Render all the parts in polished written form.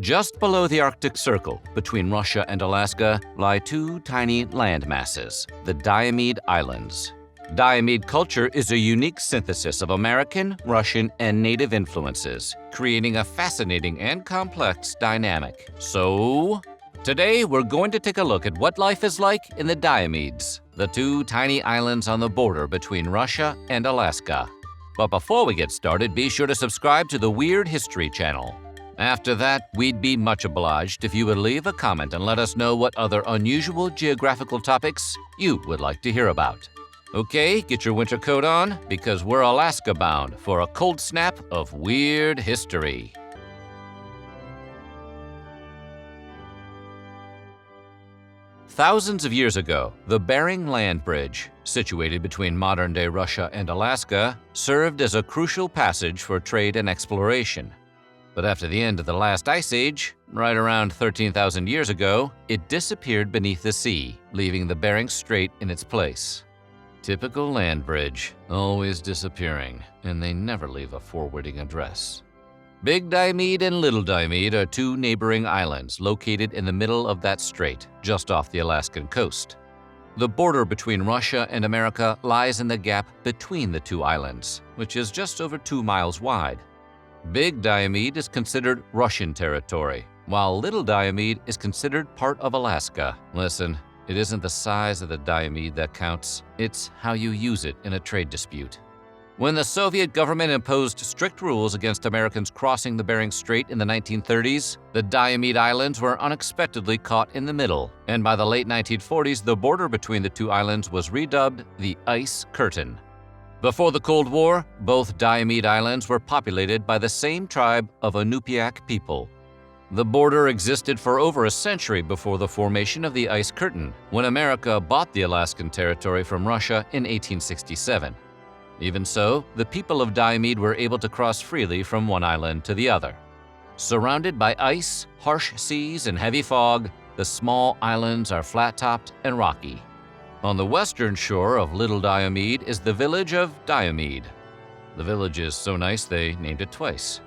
Just below the Arctic Circle, between Russia and Alaska, lie two tiny land masses, the Diomede Islands. Diomede culture is a unique synthesis of American, Russian, and native influences, creating a fascinating and complex dynamic. So, today we're going to take a look at what life is like in the Diomedes, the two tiny islands on the border between Russia and Alaska. But before we get started, be sure to subscribe to the Weird History channel. After that, we'd be much obliged if you would leave a comment and let us know what other unusual geographical topics you would like to hear about. Okay, get your winter coat on, because we're Alaska bound for a cold snap of weird history. Thousands of years ago, the Bering Land Bridge, situated between modern-day Russia and Alaska, served as a crucial passage for trade and exploration. But after the end of the last ice age, right around 13,000 years ago, it disappeared beneath the sea, leaving the Bering Strait in its place. Typical land bridge, always disappearing, and they never leave a forwarding address. Big Diomede and Little Diomede are two neighboring islands located in the middle of that strait, just off the Alaskan coast. The border between Russia and America lies in the gap between the two islands, which is just over 2 miles wide. Big Diomede is considered Russian territory, while Little Diomede is considered part of Alaska. Listen, it isn't the size of the Diomede that counts, it's how you use it in a trade dispute. When the Soviet government imposed strict rules against Americans crossing the Bering Strait in the 1930s, the Diomede Islands were unexpectedly caught in the middle, and by the late 1940s, the border between the two islands was redubbed the Ice Curtain. Before the Cold War, both Diomede Islands were populated by the same tribe of Iñupiat people. The border existed for over a century before the formation of the Ice Curtain, when America bought the Alaskan territory from Russia in 1867. Even so, the people of Diomede were able to cross freely from one island to the other. Surrounded by ice, harsh seas, and heavy fog, the small islands are flat-topped and rocky. On the western shore of Little Diomede is the village of Diomede. The village is so nice they named it twice.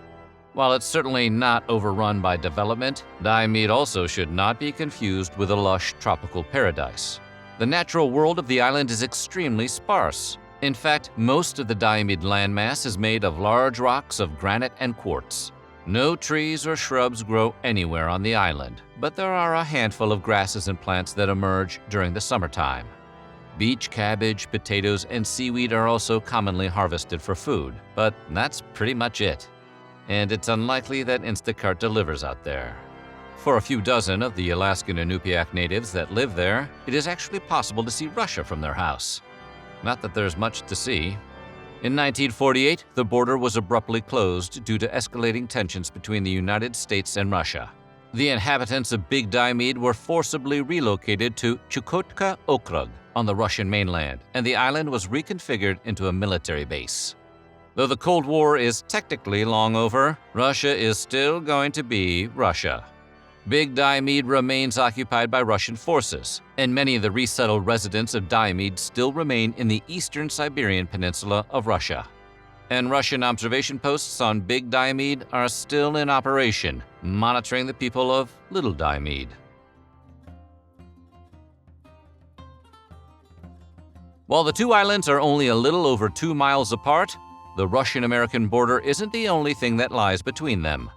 While it's certainly not overrun by development, Diomede also should not be confused with a lush tropical paradise. The natural world of the island is extremely sparse. In fact, most of the Diomede landmass is made of large rocks of granite and quartz. No trees or shrubs grow anywhere on the island, but there are a handful of grasses and plants that emerge during the summertime. Beach cabbage, potatoes, and seaweed are also commonly harvested for food, but that's pretty much it. And it's unlikely that Instacart delivers out there. For a few dozen of the Alaskan Iñupiat natives that live there, it is actually possible to see Russia from their house. Not that there's much to see. In 1948, the border was abruptly closed due to escalating tensions between the United States and Russia. The inhabitants of Big Diomede were forcibly relocated to Chukotka Okrug on the Russian mainland, and the island was reconfigured into a military base. Though the Cold War is technically long over, Russia is still going to be Russia. Big Diomede remains occupied by Russian forces, and many of the resettled residents of Diomede still remain in the eastern Siberian peninsula of Russia. And Russian observation posts on Big Diomede are still in operation, monitoring the people of Little Diomede. While the two islands are only a little over 2 miles apart, the Russian-American border isn't the only thing that lies between them.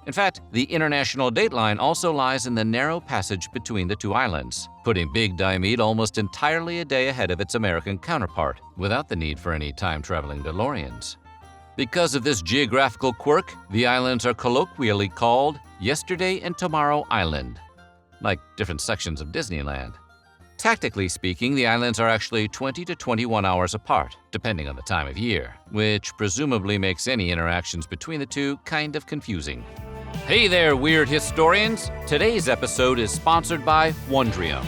In fact, the international dateline also lies in the narrow passage between the two islands, putting Big Diomede almost entirely a day ahead of its American counterpart, without the need for any time-traveling DeLoreans. Because of this geographical quirk, the islands are colloquially called Yesterday and Tomorrow Island, like different sections of Disneyland. Tactically speaking, the islands are actually 20 to 21 hours apart, depending on the time of year, which presumably makes any interactions between the two kind of confusing. Hey there, weird historians! Today's episode is sponsored by Wondrium.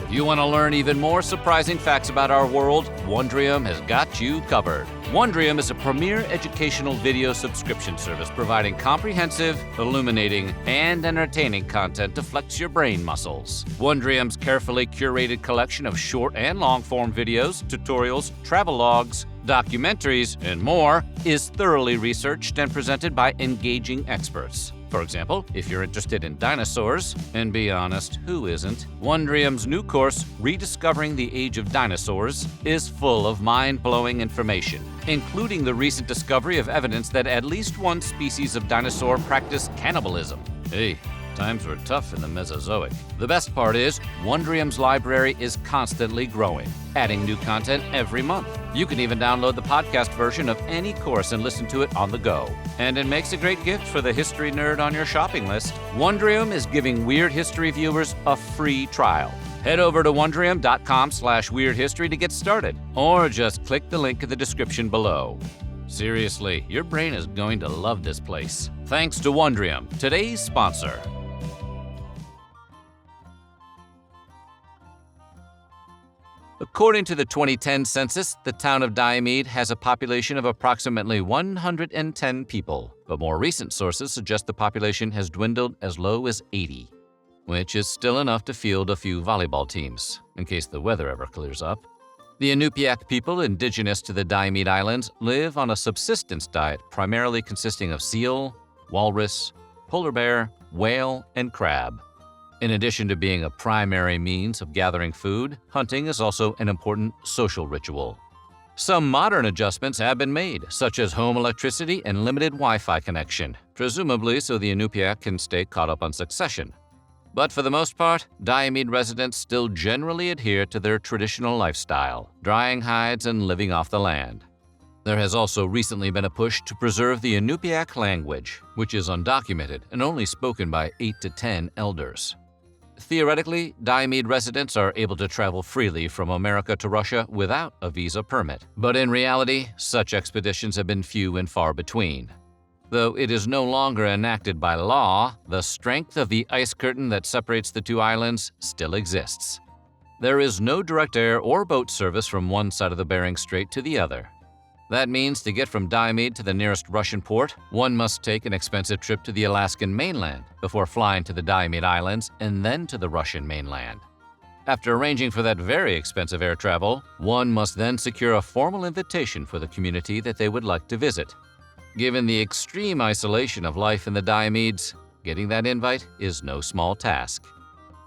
If you want to learn even more surprising facts about our world, Wondrium has got you covered. Wondrium is a premier educational video subscription service providing comprehensive, illuminating, and entertaining content to flex your brain muscles. Wondrium's carefully curated collection of short and long-form videos, tutorials, travel logs, documentaries, and more is thoroughly researched and presented by engaging experts. For example, if you're interested in dinosaurs, and be honest, who isn't? Wondrium's new course, Rediscovering the Age of Dinosaurs, is full of mind-blowing information, including the recent discovery of evidence that at least one species of dinosaur practiced cannibalism. Hey, times were tough in the Mesozoic. The best part is, Wondrium's library is constantly growing, adding new content every month. You can even download the podcast version of any course and listen to it on the go. And it makes a great gift for the history nerd on your shopping list. Wondrium is giving Weird History viewers a free trial. Head over to wondrium.com/weirdhistory to get started, or just click the link in the description below. Seriously, your brain is going to love this place. Thanks to Wondrium, today's sponsor. According to the 2010 census, the town of Diomede has a population of approximately 110 people, but more recent sources suggest the population has dwindled as low as 80, which is still enough to field a few volleyball teams, in case the weather ever clears up. The Iñupiat people indigenous to the Diomede Islands live on a subsistence diet primarily consisting of seal, walrus, polar bear, whale, and crab. In addition to being a primary means of gathering food, hunting is also an important social ritual. Some modern adjustments have been made, such as home electricity and limited Wi-Fi connection, presumably so the Iñupiat can stay caught up on succession. But for the most part, Diomede residents still generally adhere to their traditional lifestyle, drying hides and living off the land. There has also recently been a push to preserve the Iñupiat language, which is undocumented and only spoken by 8 to 10 elders. Theoretically, Diomede residents are able to travel freely from America to Russia without a visa permit. But in reality, such expeditions have been few and far between. Though it is no longer enacted by law, the strength of the ice curtain that separates the two islands still exists. There is no direct air or boat service from one side of the Bering Strait to the other. That means to get from Diomede to the nearest Russian port, one must take an expensive trip to the Alaskan mainland before flying to the Diomede Islands and then to the Russian mainland. After arranging for that very expensive air travel, one must then secure a formal invitation for the community that they would like to visit. Given the extreme isolation of life in the Diomedes, getting that invite is no small task.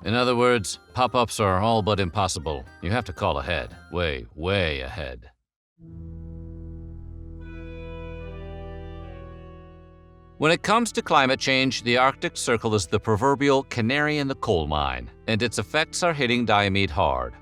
In other words, pop-ups are all but impossible. You have to call ahead, way, way ahead. When it comes to climate change, the Arctic Circle is the proverbial canary in the coal mine, and its effects are hitting Diomede hard.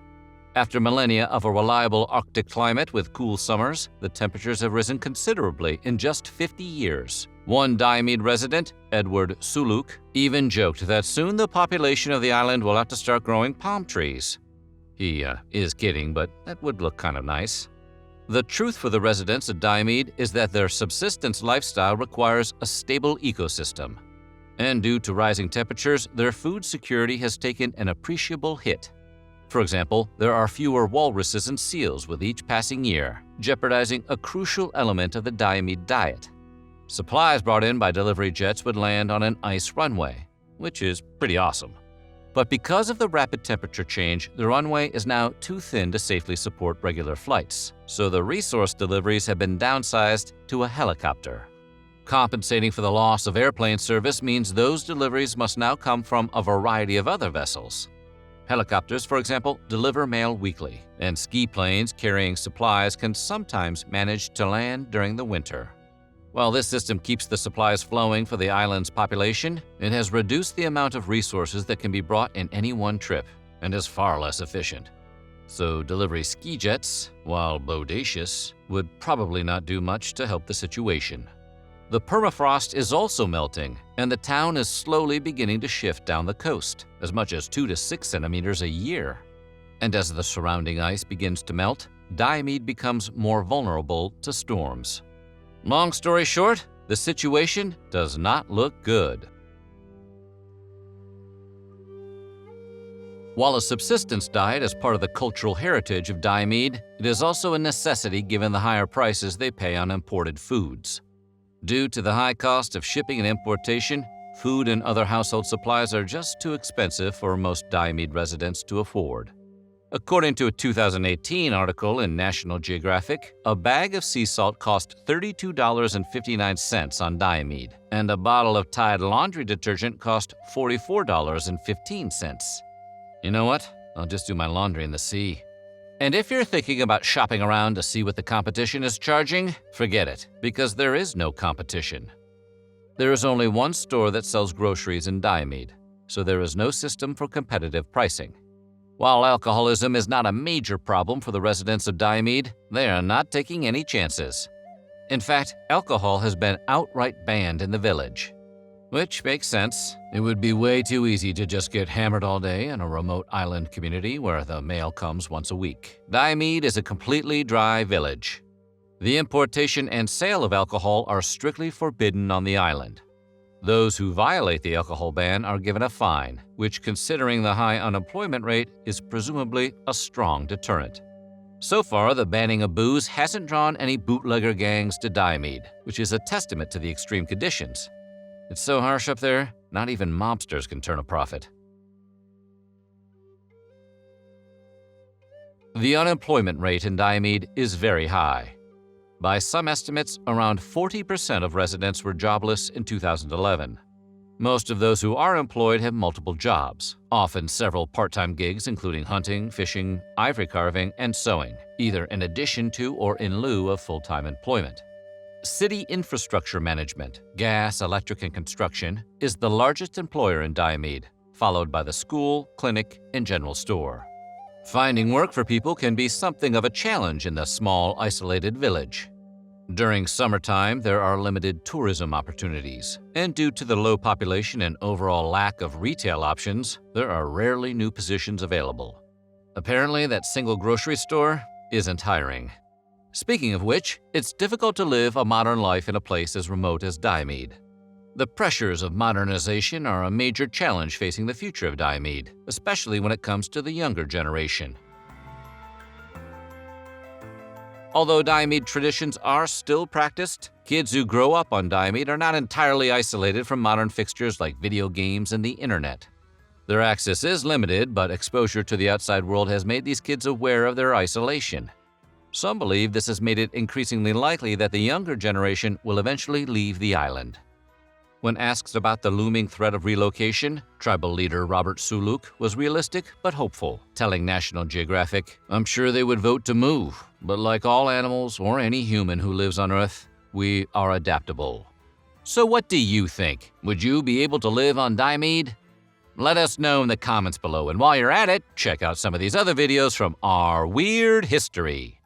After millennia of a reliable Arctic climate with cool summers, the temperatures have risen considerably in just 50 years. One Diomede resident, Edward Suluk, even joked that soon the population of the island will have to start growing palm trees. He is kidding, but that would look kind of nice. The truth for the residents of Diomede is that their subsistence lifestyle requires a stable ecosystem. And due to rising temperatures, their food security has taken an appreciable hit. For example, there are fewer walruses and seals with each passing year, jeopardizing a crucial element of the Diomede diet. Supplies brought in by delivery jets would land on an ice runway, which is pretty awesome. But because of the rapid temperature change, the runway is now too thin to safely support regular flights, so the resource deliveries have been downsized to a helicopter. Compensating for the loss of airplane service means those deliveries must now come from a variety of other vessels. Helicopters, for example, deliver mail weekly, and ski planes carrying supplies can sometimes manage to land during the winter. While this system keeps the supplies flowing for the island's population, it has reduced the amount of resources that can be brought in any one trip, and is far less efficient. So delivery ski jets, while bodacious, would probably not do much to help the situation. The permafrost is also melting, and the town is slowly beginning to shift down the coast, as much as 2 to 6 centimeters a year. And as the surrounding ice begins to melt, Diomede becomes more vulnerable to storms. Long story short, the situation does not look good. While a subsistence diet is part of the cultural heritage of Diomede, it is also a necessity given the higher prices they pay on imported foods. Due to the high cost of shipping and importation, food and other household supplies are just too expensive for most Diomede residents to afford. According to a 2018 article in National Geographic, a bag of sea salt cost $32.59 on Diomede, and a bottle of Tide laundry detergent cost $44.15. You know what? I'll just do my laundry in the sea. And if you're thinking about shopping around to see what the competition is charging, forget it, because there is no competition. There is only one store that sells groceries in Diomede, so there is no system for competitive pricing. While alcoholism is not a major problem for the residents of Diomede, they are not taking any chances. In fact, alcohol has been outright banned in the village. Which makes sense. It would be way too easy to just get hammered all day in a remote island community where the mail comes once a week. Diomede is a completely dry village. The importation and sale of alcohol are strictly forbidden on the island. Those who violate the alcohol ban are given a fine, which, considering the high unemployment rate, is presumably a strong deterrent. So far, the banning of booze hasn't drawn any bootlegger gangs to Diomede, which is a testament to the extreme conditions. It's so harsh up there, not even mobsters can turn a profit. The unemployment rate in Diomede is very high. By some estimates, around 40% of residents were jobless in 2011. Most of those who are employed have multiple jobs, often several part-time gigs including hunting, fishing, ivory carving, and sewing, either in addition to or in lieu of full-time employment. City infrastructure management, gas, electric, and construction is the largest employer in Diomede, followed by the school, clinic, and general store. Finding work for people can be something of a challenge in the small, isolated village. During summertime, there are limited tourism opportunities, and due to the low population and overall lack of retail options, there are rarely new positions available. Apparently, that single grocery store isn't hiring. Speaking of which, it's difficult to live a modern life in a place as remote as Diomede. The pressures of modernization are a major challenge facing the future of Diomede, especially when it comes to the younger generation. Although Diomede traditions are still practiced, kids who grow up on Diomede are not entirely isolated from modern fixtures like video games and the internet. Their access is limited, but exposure to the outside world has made these kids aware of their isolation. Some believe this has made it increasingly likely that the younger generation will eventually leave the island. When asked about the looming threat of relocation, tribal leader Robert Suluk was realistic but hopeful, telling National Geographic, "I'm sure they would vote to move, but like all animals or any human who lives on Earth, we are adaptable." So what do you think? Would you be able to live on Diomede? Let us know in the comments below, and while you're at it, check out some of these other videos from our weird history.